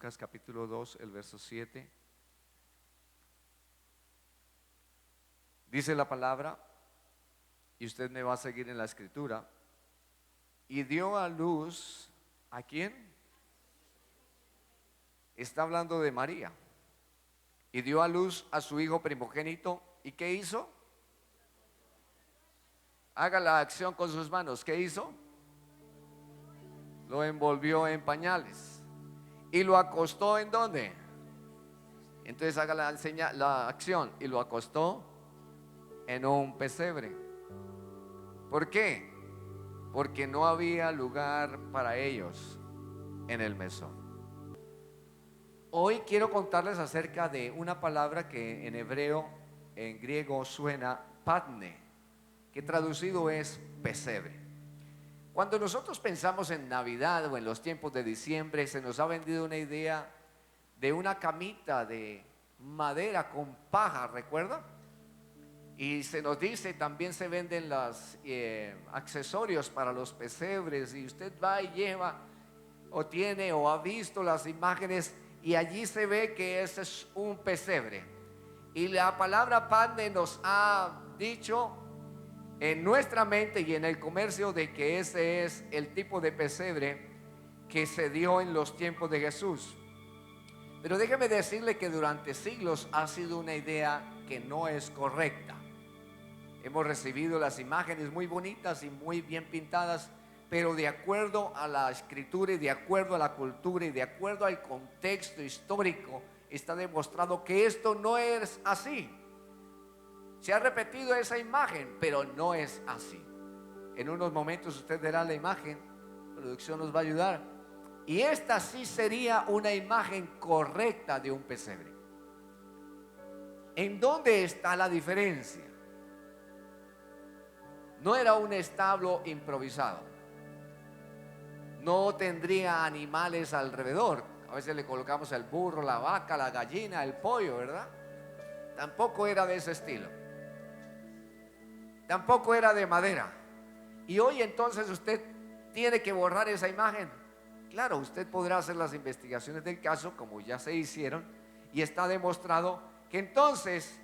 Lucas capítulo 2, el verso 7. Dice la palabra, y usted me va a seguir en la escritura. Y dio a luz, ¿a quién? Está hablando de María. Y dio a luz a su hijo primogénito. ¿Y qué hizo? Haga la acción con sus manos. ¿Qué hizo? Lo envolvió en pañales. ¿Y lo acostó en dónde? Entonces haga la acción. Y lo acostó en un pesebre. ¿Por qué? Porque no había lugar para ellos en el mesón. Hoy quiero contarles acerca de una palabra que en hebreo, en griego suena patne, que traducido es pesebre. Cuando nosotros pensamos en Navidad o en los tiempos de diciembre, se nos ha vendido una idea de una camita de madera con paja, ¿recuerda? Y se nos dice, también se venden los accesorios para los pesebres, y usted va y lleva o tiene o ha visto las imágenes y allí se ve que ese es un pesebre. Y la palabra patne nos ha dicho en nuestra mente y en el comercio de que ese es el tipo de pesebre que se dio en los tiempos de Jesús. Pero déjeme decirle que durante siglos ha sido una idea que no es correcta. Hemos recibido las imágenes muy bonitas y muy bien pintadas, pero de acuerdo a la escritura y de acuerdo a la cultura y de acuerdo al contexto histórico, está demostrado que esto no es así. Se ha repetido esa imagen, pero no es así. En unos momentos usted verá la imagen, la producción nos va a ayudar. Y esta sí sería una imagen correcta de un pesebre. ¿En dónde está la diferencia? No era un establo improvisado. No tendría animales alrededor. A veces le colocamos el burro, la vaca, la gallina, el pollo, ¿verdad? Tampoco era de ese estilo. Tampoco era de madera. Y hoy entonces usted tiene que borrar esa imagen. Claro, usted podrá hacer las investigaciones del caso, como ya se hicieron, y está demostrado que entonces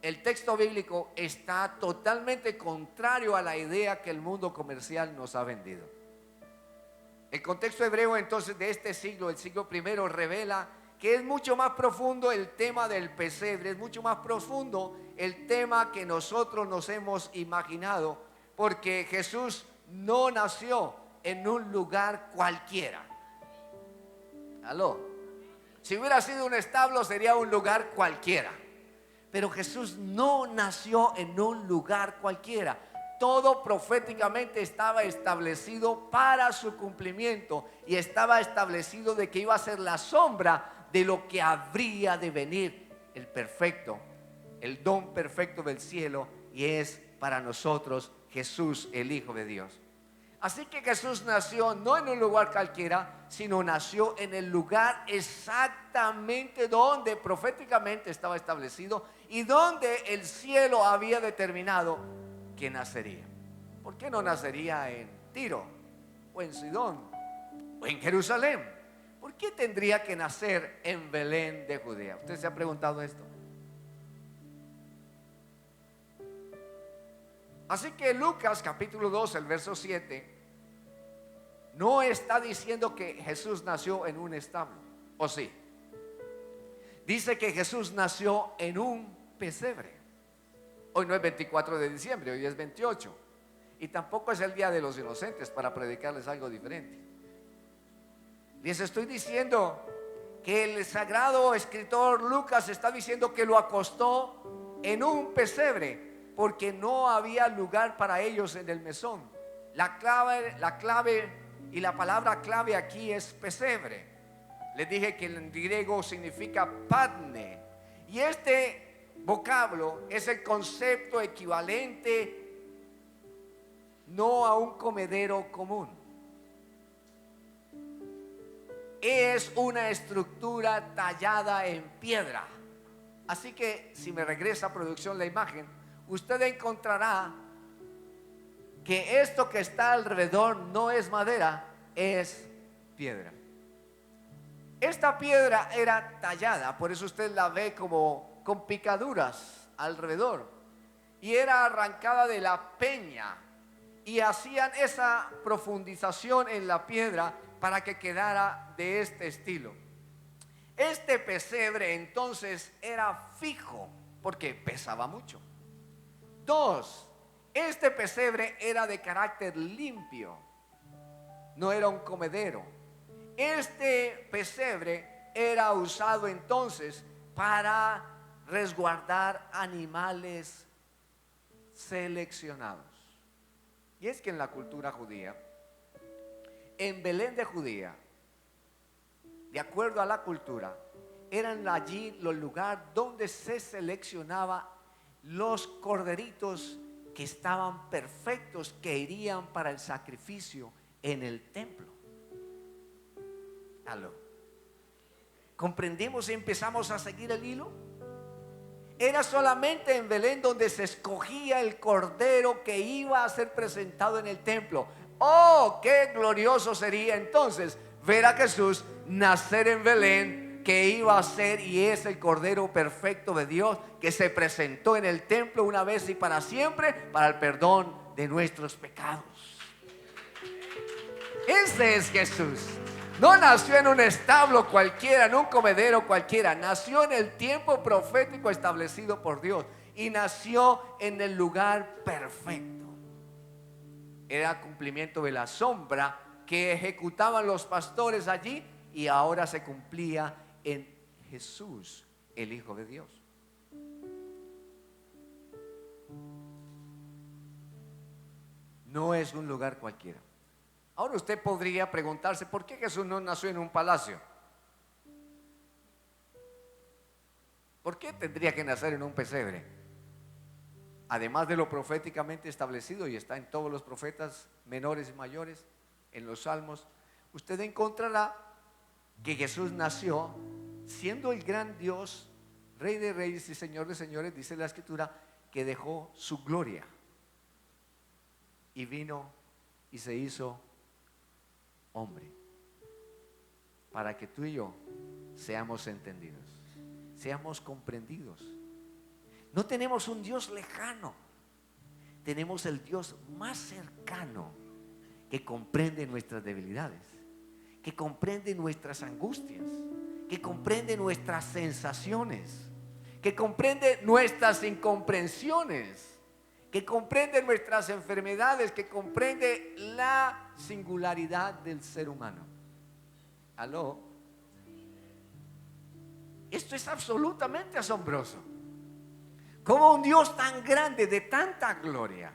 el texto bíblico está totalmente contrario a la idea que el mundo comercial nos ha vendido. El contexto hebreo entonces de este siglo, el siglo primero, revela que es mucho más profundo el tema del pesebre, es mucho más profundo el tema que nosotros nos hemos imaginado, porque Jesús no nació en un lugar cualquiera. ¿Aló? Si hubiera sido un establo sería un lugar cualquiera. Pero Jesús no nació en un lugar cualquiera. Todo proféticamente estaba establecido para su cumplimiento y estaba establecido de que iba a ser la sombra de lo que habría de venir, el perfecto, el don perfecto del cielo, y es para nosotros Jesús, el Hijo de Dios. Así que Jesús nació no en un lugar cualquiera, sino nació en el lugar exactamente donde proféticamente estaba establecido y donde el cielo había determinado que nacería. ¿Por qué no nacería en Tiro o en Sidón o en Jerusalén? ¿Por qué tendría que nacer en Belén de Judea? ¿Usted se ha preguntado esto? Así que Lucas capítulo 2, el verso 7, no está diciendo que Jesús nació en un establo, ¿o sí? Dice que Jesús nació en un pesebre. Hoy no es 24 de diciembre, hoy es 28. Y tampoco es el Día de los Inocentes para predicarles algo diferente. Les estoy diciendo que el sagrado escritor Lucas está diciendo que lo acostó en un pesebre, porque no había lugar para ellos en el mesón. La clave y la palabra clave aquí es pesebre. Les dije que en griego significa patne. Y este vocablo es el concepto equivalente no a un comedero común. Es una estructura tallada en piedra. Así que si me regresa a producción la imagen, usted encontrará que esto que está alrededor no es madera, es piedra. Esta piedra era tallada, por eso usted la ve como con picaduras alrededor, y era arrancada de la peña, y hacían esa profundización en la piedra para que quedara de este estilo. Este pesebre entonces era fijo porque pesaba mucho. Dos, este pesebre era de carácter limpio, no era un comedero. Este pesebre era usado entonces para resguardar animales seleccionados. Y es que en la cultura judía, en Belén de Judea, de acuerdo a la cultura, eran allí los lugares donde se seleccionaba los corderitos que estaban perfectos, que irían para el sacrificio en el templo. ¿Aló? ¿Comprendemos y empezamos a seguir el hilo? Era solamente en Belén donde se escogía el cordero que iba a ser presentado en el templo. ¡Oh, qué glorioso sería entonces ver a Jesús nacer en Belén, que iba a ser y es el cordero perfecto de Dios, que se presentó en el templo una vez y para siempre para el perdón de nuestros pecados? Ese es Jesús. No nació en un establo cualquiera, en un comedero cualquiera. Nació en el tiempo profético establecido por Dios y nació en el lugar perfecto. Era cumplimiento de la sombra que ejecutaban los pastores allí, y ahora se cumplía en Jesús, el Hijo de Dios. No es un lugar cualquiera. Ahora usted podría preguntarse, ¿por qué Jesús no nació en un palacio? ¿Por qué tendría que nacer en un pesebre? Además de lo proféticamente establecido, y está en todos los profetas menores y mayores, en los salmos, usted encontrará que Jesús nació siendo el gran Dios, Rey de reyes y Señor de señores. Dice la Escritura que dejó su gloria y vino y se hizo hombre, para que tú y yo seamos entendidos, seamos comprendidos. No tenemos un Dios lejano, tenemos el Dios más cercano, que comprende nuestras debilidades, que comprende nuestras angustias, que comprende nuestras sensaciones, que comprende nuestras incomprensiones, que comprende nuestras enfermedades, que comprende la singularidad del ser humano. ¿Aló? Esto es absolutamente asombroso. Como un Dios tan grande, de tanta gloria,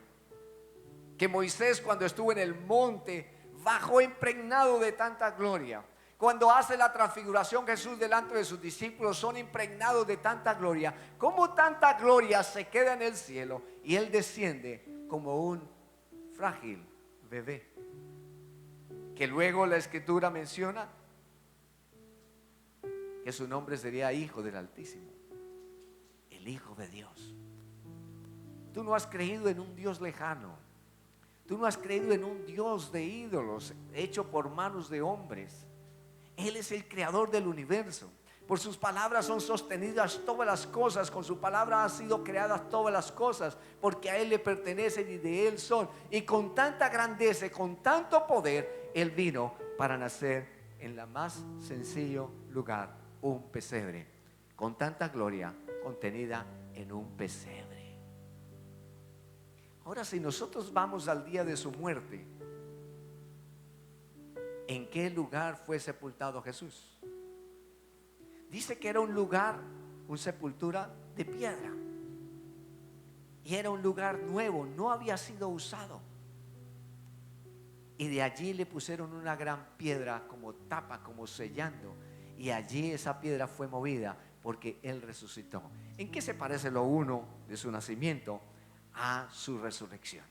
que Moisés, cuando estuvo en el monte, bajó impregnado de tanta gloria. Cuando hace la transfiguración Jesús delante de sus discípulos, son impregnados de tanta gloria. Como tanta gloria se queda en el cielo y Él desciende como un frágil bebé, que luego la Escritura menciona que su nombre sería Hijo del Altísimo, el Hijo de Dios. Tú no has creído en un Dios lejano. Tú no has creído en un Dios de ídolos hecho por manos de hombres. Él es el creador del universo. Por sus palabras son sostenidas todas las cosas. Con su palabra han sido creadas todas las cosas, porque a Él le pertenecen y de Él son. Y con tanta grandeza y con tanto poder, Él vino para nacer en la más sencillo lugar, un pesebre, con tanta gloria contenida en un pesebre. Ahora, si nosotros vamos al día de su muerte, ¿en qué lugar fue sepultado Jesús? Dice que era un lugar, una sepultura de piedra, y era un lugar nuevo, no había sido usado, y de allí le pusieron una gran piedra como tapa, como sellando, y allí esa piedra fue movida porque Él resucitó. ¿En qué se parece lo uno de su nacimiento a su resurrección?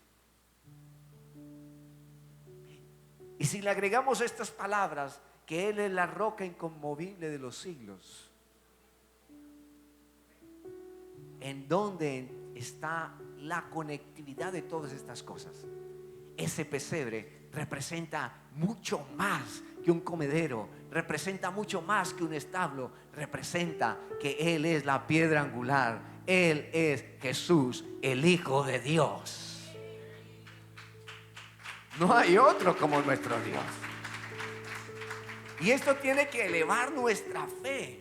Y si le agregamos estas palabras, que Él es la roca inconmovible de los siglos, ¿en dónde está la conectividad de todas estas cosas? Ese pesebre representa mucho más que un comedero, representa mucho más que un establo, representa que Él es la piedra angular, Él es Jesús, el Hijo de Dios. No hay otro como nuestro Dios. Y esto tiene que elevar nuestra fe.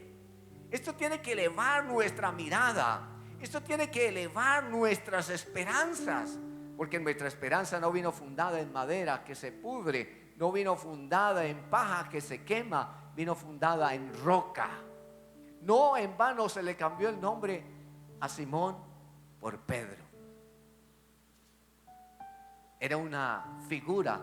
Esto tiene que elevar nuestra mirada. Esto tiene que elevar nuestras esperanzas. Porque nuestra esperanza no vino fundada en madera que se pudre, no vino fundada en paja que se quema, vino fundada en roca. No en vano se le cambió el nombre a Simón por Pedro. Era una figura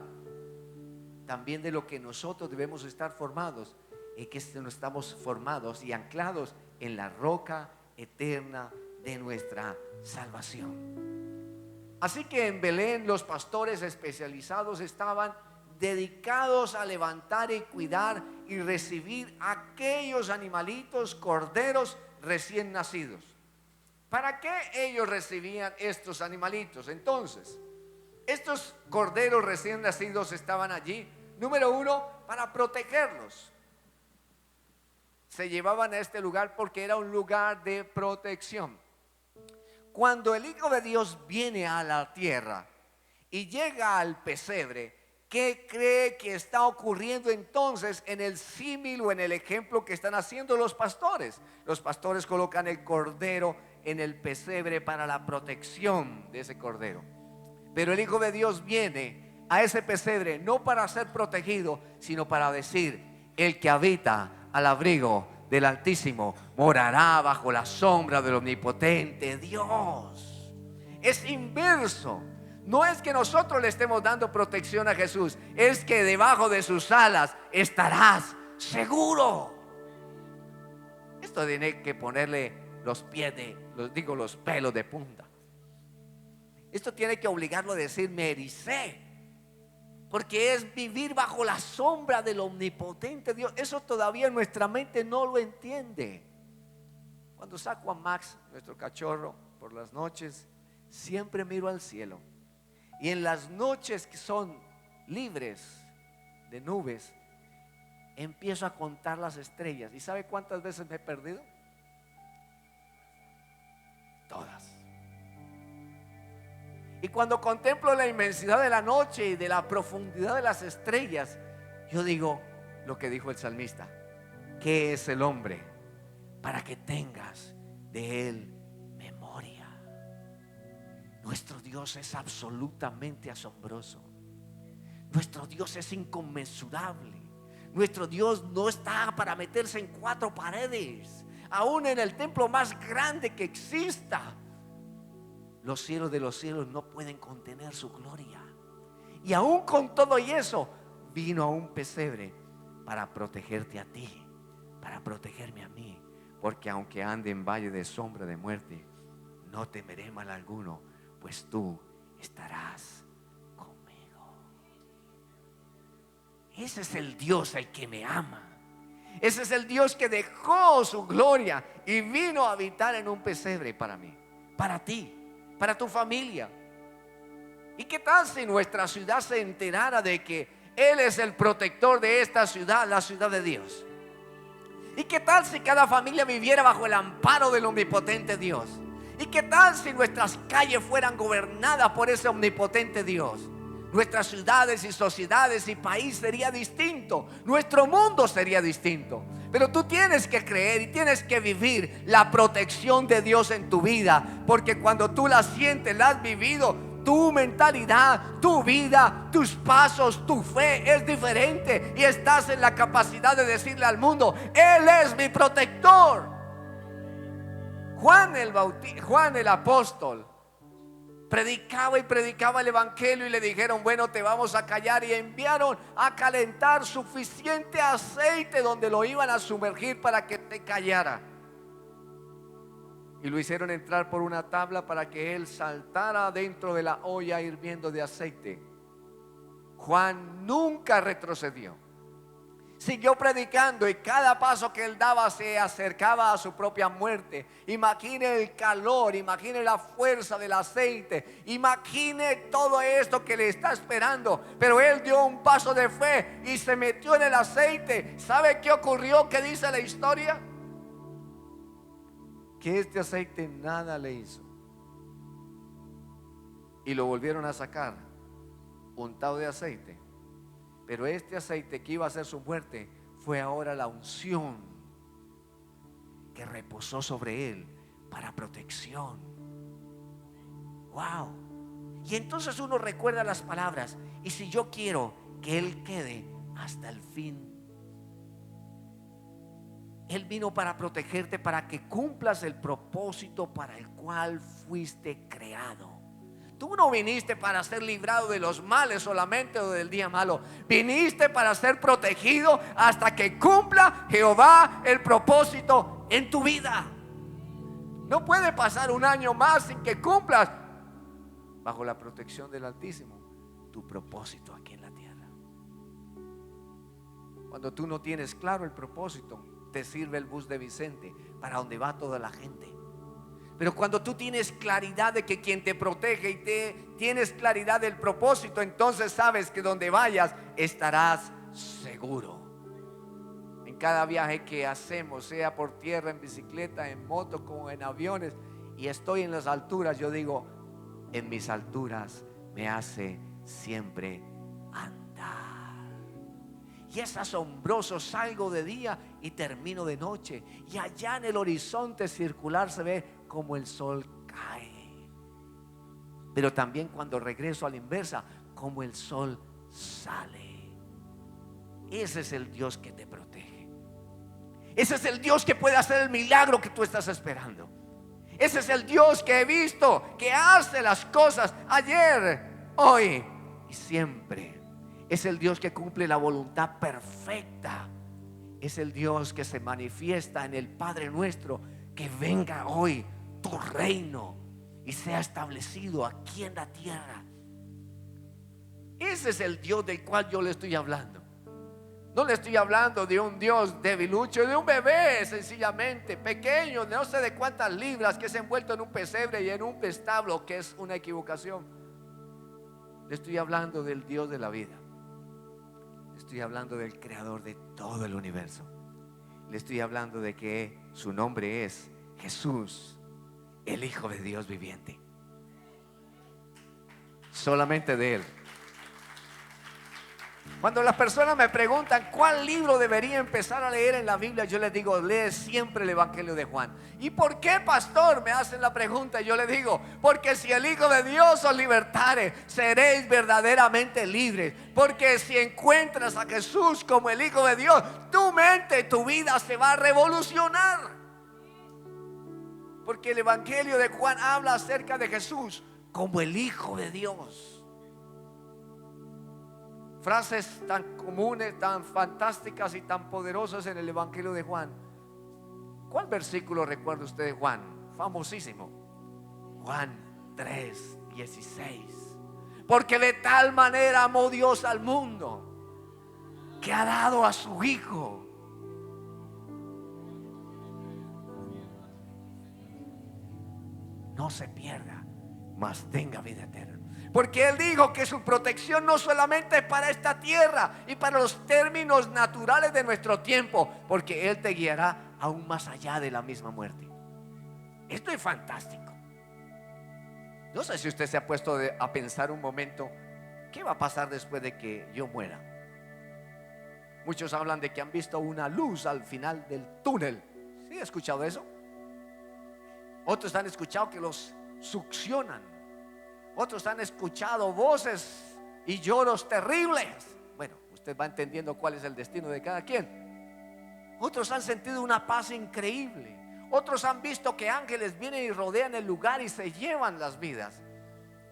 también de lo que nosotros debemos estar formados, y que no estamos formados y anclados en la roca eterna de nuestra salvación. Así que en Belén los pastores especializados estaban dedicados a levantar y cuidar y recibir aquellos animalitos, corderos recién nacidos. ¿Para qué ellos recibían estos animalitos? Entonces, estos corderos recién nacidos estaban allí, número uno, para protegerlos. Se llevaban a este lugar porque era un lugar de protección. Cuando el Hijo de Dios viene a la tierra y llega al pesebre, ¿qué cree que está ocurriendo entonces en el símil o en el ejemplo que están haciendo los pastores? Los pastores colocan el cordero en el pesebre para la protección de ese cordero. Pero el Hijo de Dios viene a ese pesebre no para ser protegido, sino para decir: el que habita al abrigo del Altísimo morará bajo la sombra del Omnipotente Dios. Es inverso. No es que nosotros le estemos dando protección a Jesús, es que debajo de sus alas estarás seguro. Esto tiene que ponerle los pelos de punta. Esto tiene que obligarlo a decir: me ericé, porque es vivir bajo la sombra del omnipotente Dios. Eso todavía nuestra mente no lo entiende. Cuando saco a Max, nuestro cachorro, por las noches, siempre miro al cielo. Y en las noches que son libres de nubes, empiezo a contar las estrellas. ¿Y sabe cuántas veces me he perdido? Todas. Y cuando contemplo la inmensidad de la noche y de la profundidad de las estrellas, yo digo lo que dijo el salmista: ¿qué es el hombre para que tengas de él memoria? Nuestro Dios es absolutamente asombroso. Nuestro Dios es inconmensurable. Nuestro Dios no está para meterse en cuatro paredes. Aún en el templo más grande que exista, los cielos de los cielos no pueden contener su gloria. Y aún con todo y eso, vino a un pesebre para protegerte a ti, para protegerme a mí. Porque aunque ande en valle de sombra de muerte, no temeré mal alguno, pues tú estarás conmigo. Ese es el Dios el que me ama. Ese es el Dios que dejó su gloria y vino a habitar en un pesebre para mí, para ti, para tu familia. ¿Y qué tal si nuestra ciudad se enterara de que Él es el protector de esta ciudad, la ciudad de Dios? ¿Y qué tal si cada familia viviera bajo el amparo del omnipotente Dios? ¿Y qué tal si nuestras calles fueran gobernadas por ese omnipotente Dios? Nuestras ciudades y sociedades y país sería distinto. Nuestro mundo sería distinto. Pero tú tienes que creer y tienes que vivir la protección de Dios en tu vida. Porque cuando tú la sientes, la has vivido, tu mentalidad, tu vida, tus pasos, tu fe es diferente. Y estás en la capacidad de decirle al mundo: Él es mi protector. Juan el apóstol predicaba y predicaba el evangelio y le dijeron: bueno, te vamos a callar. Y enviaron a calentar suficiente aceite donde lo iban a sumergir para que te callara. Y lo hicieron entrar por una tabla para que él saltara dentro de la olla hirviendo de aceite. Juan nunca retrocedió. Siguió predicando y cada paso que él daba se acercaba a su propia muerte. Imagine el calor, imagine la fuerza del aceite, imagine todo esto que le está esperando. Pero él dio un paso de fe y se metió en el aceite. ¿Sabe qué ocurrió? ¿Qué dice la historia? Que este aceite nada le hizo. Y lo volvieron a sacar untado de aceite. Pero este aceite que iba a ser su muerte fue ahora la unción que reposó sobre él para protección. Wow. Y entonces uno recuerda las palabras: y si yo quiero que él quede hasta el fin. Él vino para protegerte, para que cumplas el propósito para el cual fuiste creado. Tú no viniste para ser librado de los males solamente o del día malo. Viniste para ser protegido hasta que cumpla Jehová el propósito en tu vida. No puede pasar un año más sin que cumplas, bajo la protección del Altísimo, tu propósito aquí en la tierra. Cuando tú no tienes claro el propósito, te sirve el bus de Vicente para donde va toda la gente. Pero cuando tú tienes claridad de que quien te protege y tienes claridad del propósito, entonces sabes que donde vayas estarás seguro. En cada viaje que hacemos, sea por tierra, en bicicleta, en moto, como en aviones, y estoy en las alturas, yo digo: en mis alturas me hace siempre andar. Y es asombroso, salgo de día y termino de noche, y allá en el horizonte circular se ve como el sol cae. Pero también cuando regreso a la inversa, como el sol sale. Ese es el Dios que te protege. Ese es el Dios que puede hacer el milagro que tú estás esperando. Ese es el Dios que he visto, que hace las cosas ayer, hoy y siempre. Es el Dios que cumple la voluntad perfecta. Es el Dios que se manifiesta en el Padre nuestro. Que venga hoy tu reino y sea establecido aquí en la tierra. Ese es el Dios del cual yo le estoy hablando. No le estoy hablando de un Dios debilucho, de un bebé sencillamente pequeño, no sé de cuántas libras, que es envuelto en un pesebre y en un establo, que es una equivocación. Le estoy hablando del Dios de la vida. Le estoy hablando del creador de todo el universo. Le estoy hablando de que su nombre es Jesús, el Hijo de Dios viviente. Solamente de Él. Cuando las personas me preguntan cuál libro debería empezar a leer en la Biblia, yo les digo: lee siempre el Evangelio de Juan. ¿Y por qué, pastor? Me hacen la pregunta. Yo les digo: porque si el Hijo de Dios os libertare, seréis verdaderamente libres. Porque si encuentras a Jesús como el Hijo de Dios, tu mente, tu vida se va a revolucionar. Porque el Evangelio de Juan habla acerca de Jesús como el Hijo de Dios. Frases tan comunes, tan fantásticas y tan poderosas en el Evangelio de Juan. ¿Cuál versículo recuerda usted de Juan? Famosísimo. Juan 3:16. Porque de tal manera amó Dios al mundo, que ha dado a su Hijo. No se pierda, mas tenga vida eterna. Porque Él dijo que su protección no solamente es para esta tierra y para los términos naturales de nuestro tiempo, porque Él te guiará aún más allá de la misma muerte. Esto es fantástico. No sé si usted se ha puesto a pensar un momento: ¿qué va a pasar después de que yo muera? Muchos hablan de que han visto una luz al final del túnel. ¿Sí ha escuchado eso? Otros han escuchado que los succionan. Otros han escuchado voces y lloros terribles. Bueno, usted va entendiendo cuál es el destino de cada quien. Otros han sentido una paz increíble. Otros han visto que ángeles vienen y rodean el lugar y se llevan las vidas.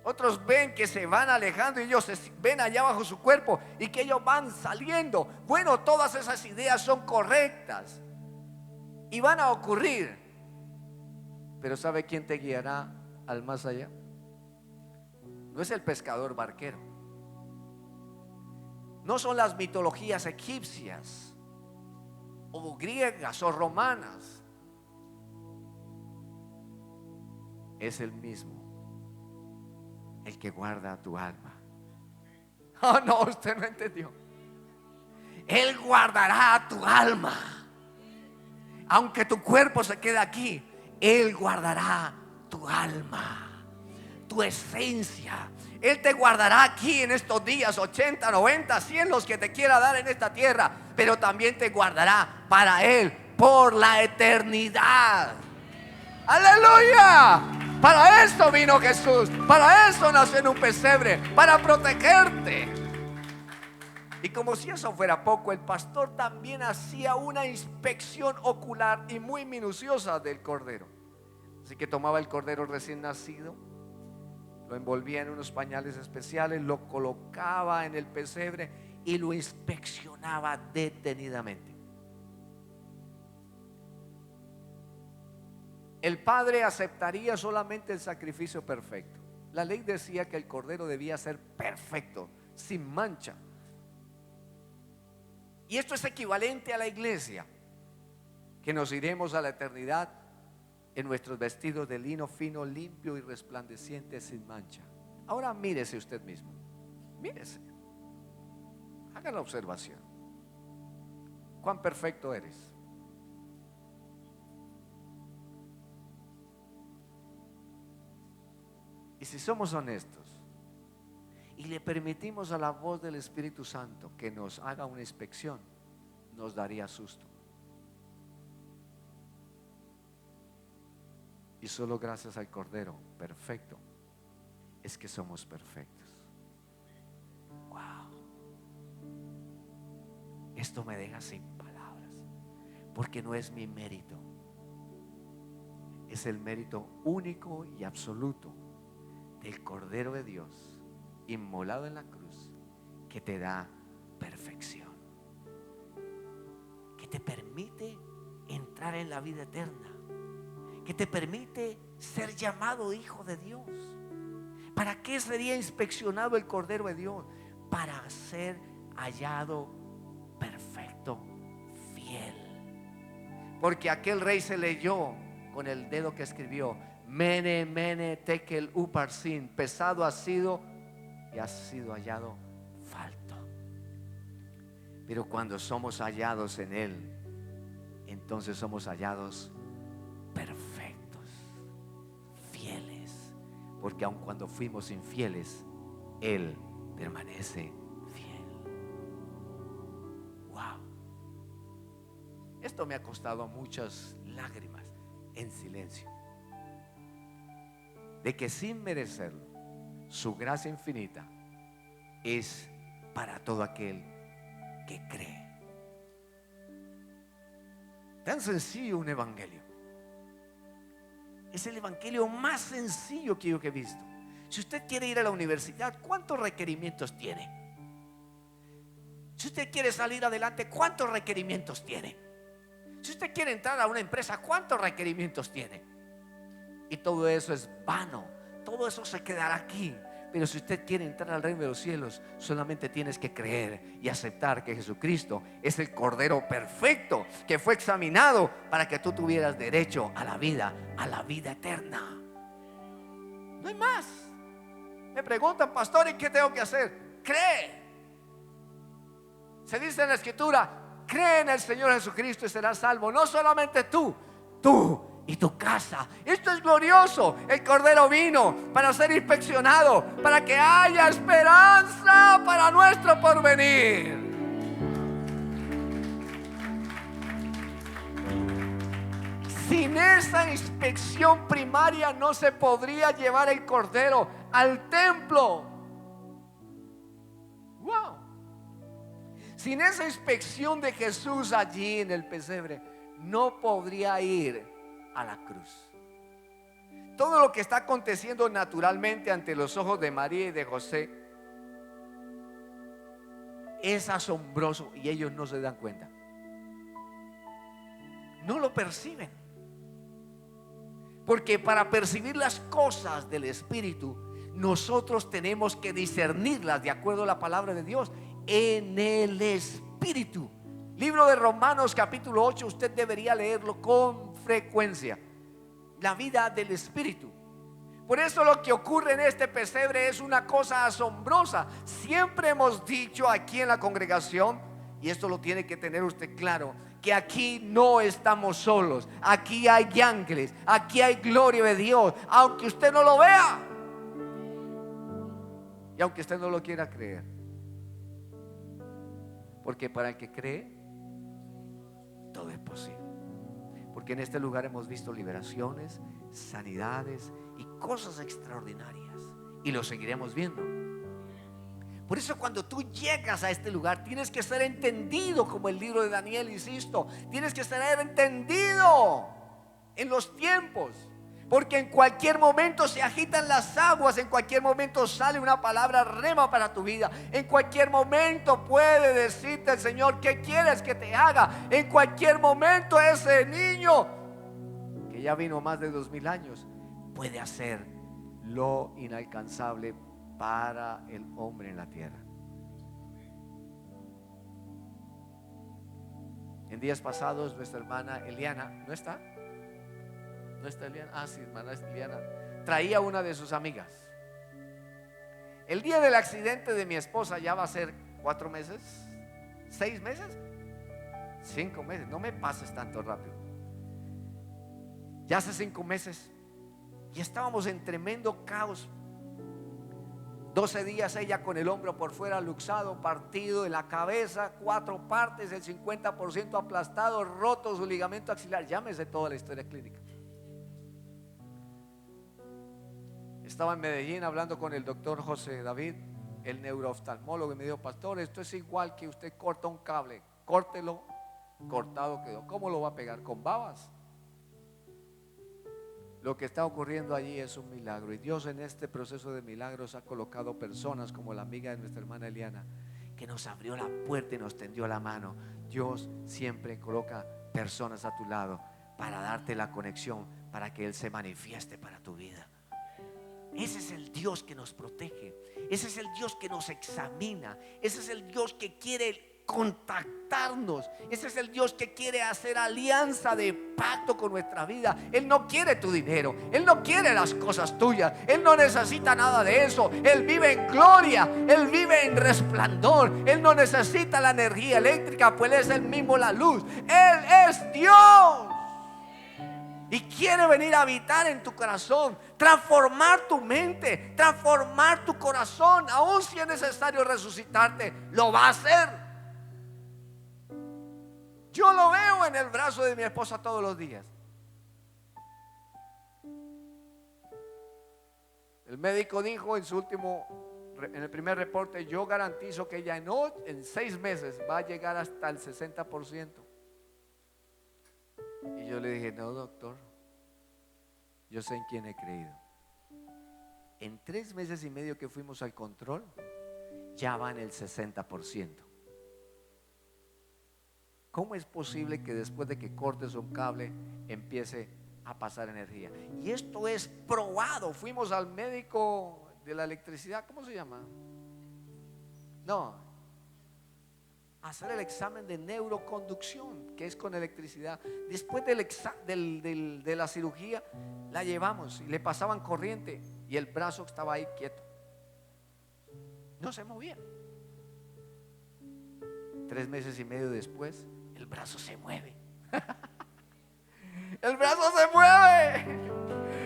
Otros ven que se van alejando y ellos se ven allá bajo su cuerpo y que ellos van saliendo. Bueno, todas esas ideas son correctas y van a ocurrir. Pero ¿sabe quién te guiará al más allá? No es el pescador barquero. No son las mitologías egipcias o griegas o romanas, es el mismo, el que guarda tu alma. Oh, no, usted no entendió. Él guardará tu alma. Aunque tu cuerpo se quede aquí, Él guardará tu alma, tu esencia. Él te guardará aquí en estos días, 80, 90, 100 los que te quiera dar en esta tierra, pero también te guardará para Él por la eternidad. ¡Aleluya! Para esto vino Jesús, para eso nació en un pesebre, para protegerte. Y como si eso fuera poco, el pastor también hacía una inspección ocular y muy minuciosa del cordero. Así que tomaba el cordero recién nacido, lo envolvía en unos pañales especiales, lo colocaba en el pesebre y lo inspeccionaba detenidamente. El padre aceptaría solamente el sacrificio perfecto. La ley decía que el cordero debía ser perfecto, sin mancha. Y esto es equivalente a la iglesia, que nos iremos a la eternidad en nuestros vestidos de lino fino, limpio y resplandeciente, sin mancha. Ahora mírese usted mismo, mírese, haga la observación. ¿Cuán perfecto eres? Y si somos honestos y le permitimos a la voz del Espíritu Santo que nos haga una inspección, nos daría susto. Y solo gracias al Cordero perfecto es que somos perfectos. Wow. Esto me deja sin palabras, porque no es mi mérito, es el mérito único y absoluto del Cordero de Dios inmolado en la cruz, que te da perfección, que te permite entrar en la vida eterna, que te permite ser llamado hijo de Dios. ¿Para qué sería inspeccionado el Cordero de Dios? Para ser hallado perfecto, fiel. Porque aquel rey se leyó con el dedo que escribió: Mene, mene, tekel, uparsin. Pesado ha sido y ha sido hallado falto. Pero cuando somos hallados en Él, entonces somos hallados perfectos, fieles. Porque aun cuando fuimos infieles, Él permanece fiel. Wow. Esto me ha costado muchas lágrimas en silencio, de que sin merecerlo, su gracia infinita es para todo aquel que cree. Tan sencillo un evangelio. Es el evangelio más sencillo que yo he visto. Si usted quiere ir a la universidad, ¿cuántos requerimientos tiene? Si usted quiere salir adelante, ¿cuántos requerimientos tiene? Si usted quiere entrar a una empresa, ¿cuántos requerimientos tiene? Y todo eso es vano. Todo eso se quedará aquí. Pero si usted quiere entrar al reino de los cielos, solamente tienes que creer y aceptar que Jesucristo es el Cordero perfecto, que fue examinado para que tú tuvieras derecho a la vida eterna. No hay más. Me preguntan: pastor, ¿y qué tengo que hacer? Cree. Se dice en la Escritura: cree en el Señor Jesucristo y serás salvo. No solamente tú y tu casa. Esto es glorioso. El Cordero vino para ser inspeccionado, para que haya esperanza para nuestro porvenir. Sin esa inspección primaria no se podría llevar el Cordero al templo. Wow. Sin esa inspección de Jesús allí en el pesebre, no podría ir a la cruz. Todo lo que está aconteciendo naturalmente ante los ojos de María y de José es asombroso y ellos no se dan cuenta, no lo perciben, porque para percibir las cosas del Espíritu nosotros tenemos que discernirlas de acuerdo a la palabra de Dios en el Espíritu. Libro de Romanos capítulo 8, usted debería leerlo con frecuencia. La vida del Espíritu. Por eso lo que ocurre en este pesebre es una cosa asombrosa. Siempre hemos dicho aquí en la congregación, y esto lo tiene que tener usted claro, que aquí no estamos solos. Aquí hay ángeles, aquí hay gloria de Dios, aunque usted no lo vea y aunque usted no lo quiera creer. Porque para el que cree, todo es posible. Porque en este lugar hemos visto liberaciones, sanidades y cosas extraordinarias, y lo seguiremos viendo. Por eso cuando tú llegas a este lugar tienes que ser entendido, como el libro de Daniel, insisto, tienes que ser entendido en los tiempos, porque en cualquier momento se agitan las aguas, en cualquier momento sale una palabra rema para tu vida, en cualquier momento puede decirte el Señor qué quieres que te haga, en cualquier momento ese niño que ya vino más de 2000 años puede hacer lo inalcanzable para el hombre en la tierra. En días pasados nuestra hermana Eliana, ¿no está? ¿No está Eliana? Ah, sí, hermana Eliana traía una de sus amigas. El día del accidente de mi esposa ya va a ser 4 meses, 6 meses, 5 meses. No me pases tanto rápido. Ya hace 5 meses y estábamos en tremendo caos. 12 días ella con el hombro por fuera luxado, partido en la cabeza, 4 partes, el 50% aplastado, roto su ligamento axilar. Llámese toda la historia clínica. Estaba en Medellín hablando con el doctor José David, el neurooftalmólogo, y me dijo: pastor, esto es igual que usted corta un cable, córtelo, cortado quedó. ¿Cómo lo va a pegar? ¿Con babas? Lo que está ocurriendo allí es un milagro, y Dios en este proceso de milagros ha colocado personas como la amiga de nuestra hermana Eliana, que nos abrió la puerta y nos tendió la mano. Dios siempre coloca personas a tu lado para darte la conexión, para que Él se manifieste para tu vida. Ese es el Dios que nos protege, ese es el Dios que nos examina, ese es el Dios que quiere contactarnos, ese es el Dios que quiere hacer alianza de pacto con nuestra vida. Él no quiere tu dinero, Él no quiere las cosas tuyas, Él no necesita nada de eso. Él vive en gloria, Él vive en resplandor, Él no necesita la energía eléctrica, pues Él es el mismo la luz. Él es Dios y quiere venir a habitar en tu corazón, transformar tu mente, transformar tu corazón. Aun si es necesario resucitarte, lo va a hacer. Yo lo veo en el brazo de mi esposa todos los días. El médico dijo en el primer reporte: yo garantizo que ella en 6 meses va a llegar hasta el 60%. Y yo le dije: no, doctor, yo sé en quién he creído. En 3 meses y medio que fuimos al control, ya va en el 60%. ¿Cómo es posible que después de que cortes un cable empiece a pasar energía? Y esto es probado. Fuimos al médico de la electricidad, ¿cómo se llama? No, hacer el examen de neuroconducción, que es con electricidad. Después de la cirugía, la llevamos y le pasaban corriente y el brazo estaba ahí quieto, no se movía. 3 meses y medio después, el brazo se mueve. El brazo se mueve.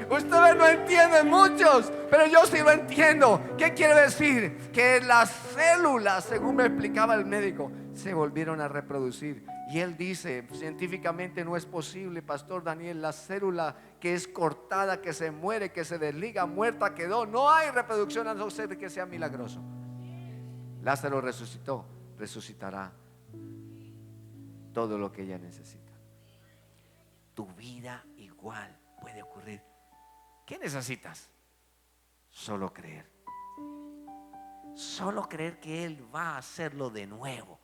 Ustedes no entienden muchos, pero yo sí lo entiendo. ¿Qué quiere decir? Que las células, según me explicaba el médico, se volvieron a reproducir. Y él dice: científicamente no es posible, pastor Daniel, la célula que es cortada, que se muere, que se desliga, muerta quedó. No hay reproducción a no ser que sea milagroso. Lázaro resucitó, resucitará todo lo que ella necesita. Tu vida igual puede ocurrir. ¿Qué necesitas? Solo creer. Solo creer que Él va a hacerlo de nuevo.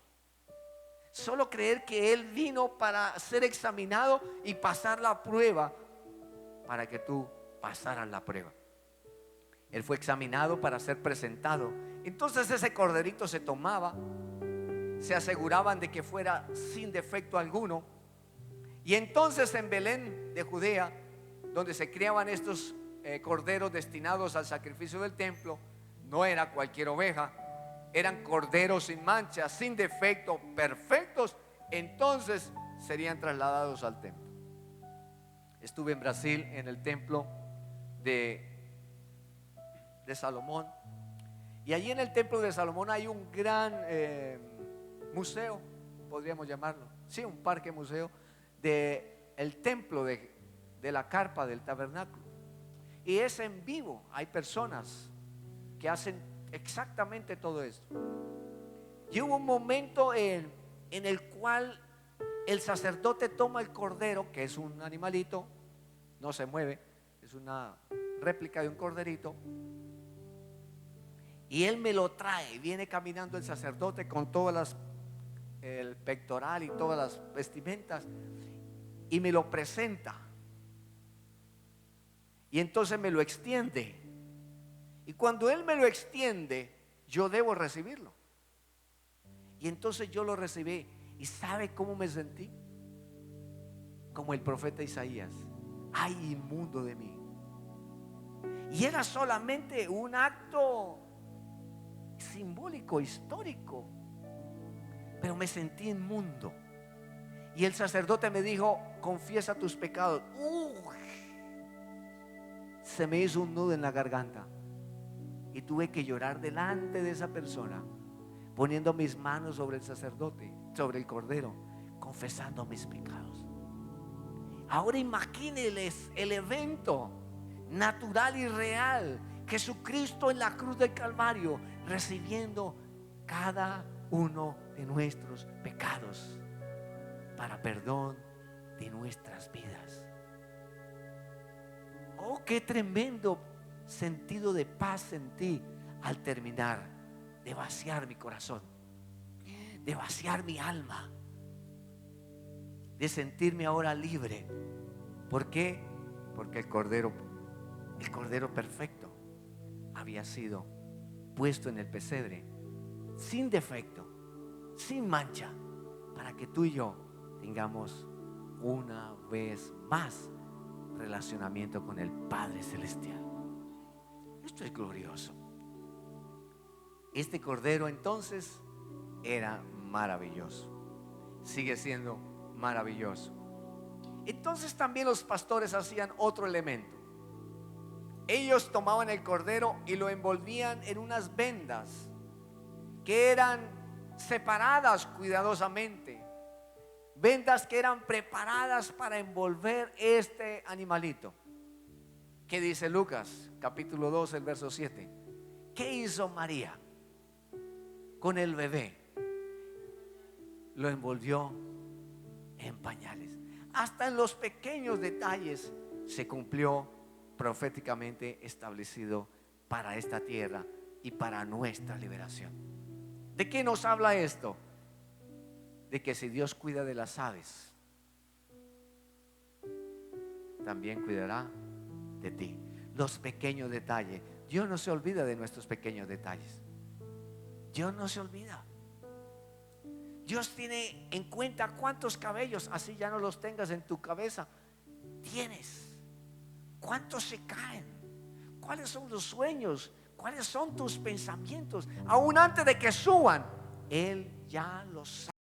Solo creer que Él vino para ser examinado y pasar la prueba, para que tú pasaras la prueba. Él fue examinado para ser presentado. Entonces ese corderito se tomaba se aseguraban de que fuera sin defecto alguno. Y entonces en Belén de Judea, donde se criaban estos corderos destinados al sacrificio del templo, no era cualquier oveja, eran corderos sin mancha, sin defecto, perfectos. Entonces serían trasladados al templo. Estuve en Brasil, en el templo de Salomón, y allí en el templo de Salomón hay un gran museo, podríamos llamarlo, sí, un parque museo de el templo de la carpa del tabernáculo, y es en vivo. Hay personas que hacen exactamente todo esto. Y hubo un momento en el cual el sacerdote toma el cordero, que es un animalito, no se mueve, es una réplica de un corderito, y él me lo trae. Viene caminando el sacerdote con todas el pectoral y todas las vestimentas, y me lo presenta, y entonces me lo extiende. Y cuando él me lo extiende, yo debo recibirlo. Y entonces yo lo recibí, y ¿sabe cómo me sentí? Como el profeta Isaías: ay, inmundo de mí. Y era solamente un acto simbólico, histórico, pero me sentí inmundo. Y el sacerdote me dijo: confiesa tus pecados. Se me hizo un nudo en la garganta, y tuve que llorar delante de esa persona, poniendo mis manos sobre el sacerdote, sobre el cordero, confesando mis pecados. Ahora imagínenles el evento natural y real: Jesucristo en la cruz del Calvario, recibiendo cada uno de nuestros pecados para perdón de nuestras vidas. Oh, qué tremendo sentido de paz sentí al terminar de vaciar mi corazón, de vaciar mi alma, de sentirme ahora libre. ¿Por qué? Porque el cordero perfecto había sido puesto en el pesebre, sin defecto, sin mancha, para que tú y yo tengamos una vez más relacionamiento con el Padre Celestial. Esto es glorioso. Este cordero entonces era maravilloso, sigue siendo maravilloso. Entonces también los pastores hacían otro elemento. Ellos tomaban el cordero y lo envolvían en unas vendas que eran separadas cuidadosamente, vendas que eran preparadas para envolver este animalito. ¿Qué dice Lucas capítulo 2, el verso 7? ¿Qué hizo María con el bebé? Lo envolvió en pañales. Hasta en los pequeños detalles se cumplió proféticamente establecido para esta tierra y para nuestra liberación. ¿De qué nos habla esto? De que si Dios cuida de las aves, también cuidará de ti. Los pequeños detalles. Dios no se olvida de nuestros pequeños detalles. Dios no se olvida. Dios tiene en cuenta cuántos cabellos, así ya no los tengas en tu cabeza, tienes. ¿Cuántos se caen? ¿Cuáles son los sueños? ¿Cuáles son tus pensamientos? Aún antes de que suban, Él ya los sabe.